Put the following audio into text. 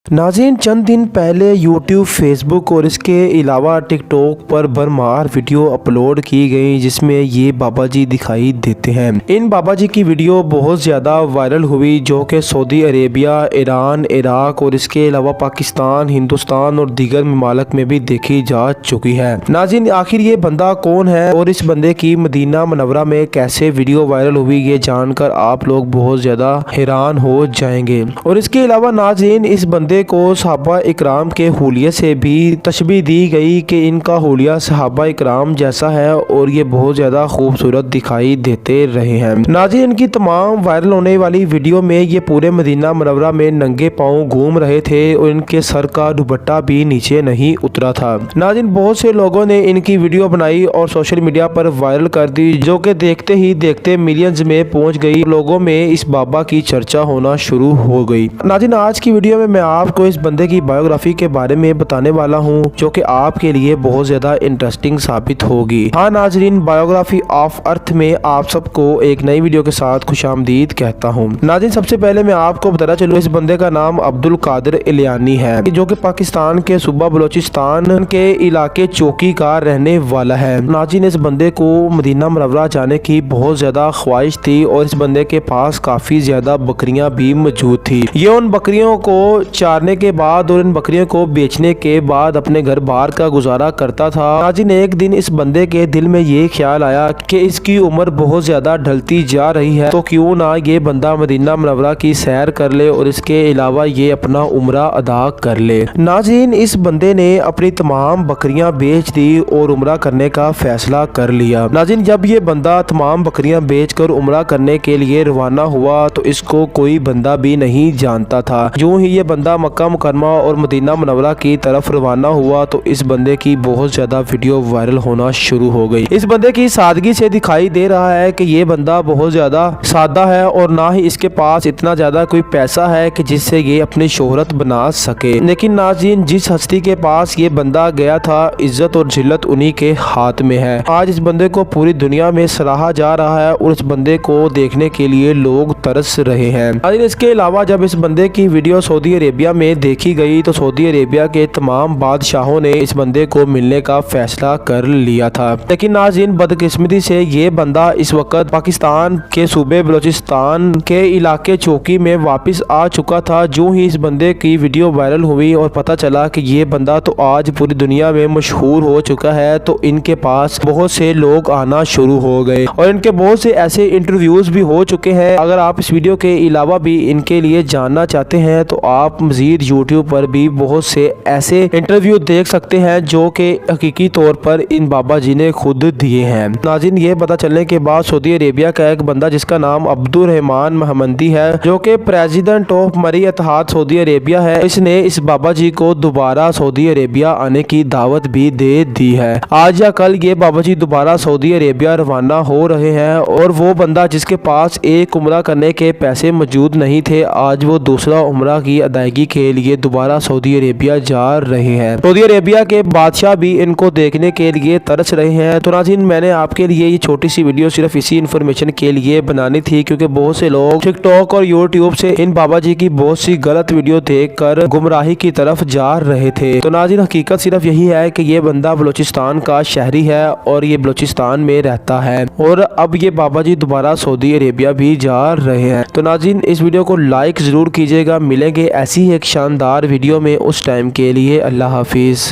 नाज़रीन, चंद दिन पहले यूट्यूब, फेसबुक और इसके अलावा टिकटॉक पर भरमार वीडियो अपलोड की गई जिसमें ये बाबा जी दिखाई देते हैं। इन बाबा जी की वीडियो बहुत ज़्यादा वायरल हुई जो कि सऊदी अरेबिया, ईरान, इराक और इसके अलावा पाकिस्तान, हिंदुस्तान और दीगर ममालिक में भी देखी जा चुकी है। नाज़रीन, आखिर ये बंदा कौन है और इस बंदे की मदीना मुनव्वरा में कैसे वीडियो वायरल हुई, ये जानकर आप लोग बहुत ज़्यादा हैरान हो जाएंगे। और इसके अलावा नाज़रीन, इस बंदे को सहाबा इकराम के हुलिये से भी तशबीह दी गई कि इनका हुलिया सहाबा इकराम जैसा है और ये बहुत ज़्यादा खूबसूरत दिखाई देते रहे हैं। नाज़रीन, इनकी तमाम वायरल होने वाली वीडियो में ये पूरे मदीना मुनव्वरा में नंगे पाँव घूम रहे थे और इनके सर का दुपट्टा भी नीचे नहीं उतरा था। नाज़रीन, बहुत से लोगों ने इनकी वीडियो बनाई और सोशल मीडिया पर वायरल कर दी जो कि देखते ही देखते मिलियंस में पहुंच गई। लोगों में इस बाबा की चर्चा होना शुरू हो गई। नाज़रीन, आज की वीडियो में मैं आपको इस बंदे की बायोग्राफी के बारे में बताने वाला हूं जो कि आपके लिए बहुत ज्यादा इंटरेस्टिंग साबित होगी। हाँ नाज़रीन, बायोग्राफी ऑफ अर्थ में आप सबको एक नई वीडियो के साथ खुशामदीद कहता हूं। नाज़रीन, सबसे पहले मैं आपको बताना चलूं, इस बंदे का नाम अब्दुल कादिर इलियानी है जो कि पाकिस्तान के सूबा बलोचिस्तान के इलाके चौकी का रहने वाला है। नाज़रीन, इस बंदे को मदीना मुनव्वरा जाने की बहुत ज्यादा ख्वाहिश थी और इस बंदे के पास काफी ज्यादा बकरियां भी मौजूद थी। ये उन बकरियों को चारने के बाद और इन बकरियों को बेचने के बाद अपने घर बार का गुजारा करता था। नाज़रीन, एक दिन इस बंदे के दिल में ये ख्याल आया कि इसकी उम्र बहुत ज्यादा ढलती जा रही है तो क्यों ना ये बंदा मदीना मुनव्वरा की सैर कर ले और इसके अलावा ये अपना उम्रा अदा कर ले। नाज़रीन, इस बंदे ने अपनी तमाम बकरियां बेच दी और उम्रा करने का फैसला कर लिया। नाज़रीन, जब ये बंदा तमाम बकरियां बेचकर उम्रा करने के लिए रवाना हुआ तो इसको कोई बंदा भी नहीं जानता था। जो ही ये बंदा मक्का मुकरमा और मदीना मुनव्वरा की तरफ रवाना हुआ तो इस बंदे की बहुत ज्यादा वीडियो वायरल होना शुरू हो गई। इस बंदे की सादगी से दिखाई दे रहा है कि ये बंदा बहुत ज्यादा सादा है और ना ही इसके पास इतना ज्यादा कोई पैसा है कि जिससे ये अपनी शोहरत बना सके। लेकिन नाज़रीन, जिस हस्ती के पास ये बंदा गया था, इज्जत और जिल्लत उन्हीं के हाथ में है। आज इस बंदे को पूरी दुनिया में सराहा जा रहा है और इस बंदे को देखने के लिए लोग तरस रहे हैं। इसके अलावा जब इस बंदे की वीडियो सऊदी अरेबिया में देखी गई तो सऊदी अरेबिया के तमाम बादशाहों ने इस बंदे को मिलने का फैसला कर लिया था। लेकिन नाज़रीन, बदकिस्मती से ये बंदा इस वक्त पाकिस्तान के सूबे बलोचिस्तान के इलाके चौकी में वापस आ चुका था। जो ही इस बंदे की वीडियो वायरल हुई और पता चला कि ये बंदा तो आज पूरी दुनिया में मशहूर हो चुका है तो इनके पास बहुत से लोग आना शुरू हो गए और इनके बहुत से ऐसे इंटरव्यूज भी हो चुके हैं। अगर आप इस वीडियो के अलावा भी इनके लिए जानना चाहते हैं तो आप मजीद यूट्यूब पर भी बहुत से ऐसे इंटरव्यू देख सकते हैं जो कि हकीकी तौर पर इन बाबा जी ने खुद दिए हैं। नाज़रीन, ये पता चलने के बाद सऊदी अरेबिया का एक बंदा जिसका नाम अब्दुल रहमान महमदी है जो कि प्रेसिडेंट ऑफ मरी इत्तेहाद सऊदी अरेबिया है, इसने इस बाबा जी को दोबारा सऊदी अरेबिया आने की दावत भी दे दी है। आज या कल ये बाबा जी दोबारा सऊदी अरेबिया रवाना हो रहे हैं और वो बंदा जिसके पास एक उम्रा करने के पैसे मौजूद नहीं थे, आज वो दूसरा उम्रा की अदायगी के लिए दोबारा सऊदी अरेबिया जा रहे हैं। सऊदी अरेबिया के बादशाह भी इनको देखने के लिए तरस रहे हैं। तो नाज़रीन, मैंने आपके लिए ये छोटी सी वीडियो सिर्फ इसी इन्फॉर्मेशन के लिए बनानी थी क्योंकि बहुत से लोग टिकटॉक और यूट्यूब से इन बाबा जी की बहुत सी गलत वीडियो देखकर गुमराही की तरफ जा रहे थे। तो नाज़रीन, हकीकत सिर्फ यही है कि ये बंदा बलोचिस्तान का शहरी है और ये बलोचिस्तान में रहता है और अब ये बाबा जी दोबारा सऊदी अरेबिया भी जा रहे हैं। तो नाज़रीन, इस वीडियो को लाइक जरूर कीजिएगा। मिलेंगे ऐसी ही एक शानदार वीडियो में, उस टाइम के लिए अल्लाह हाफिज़।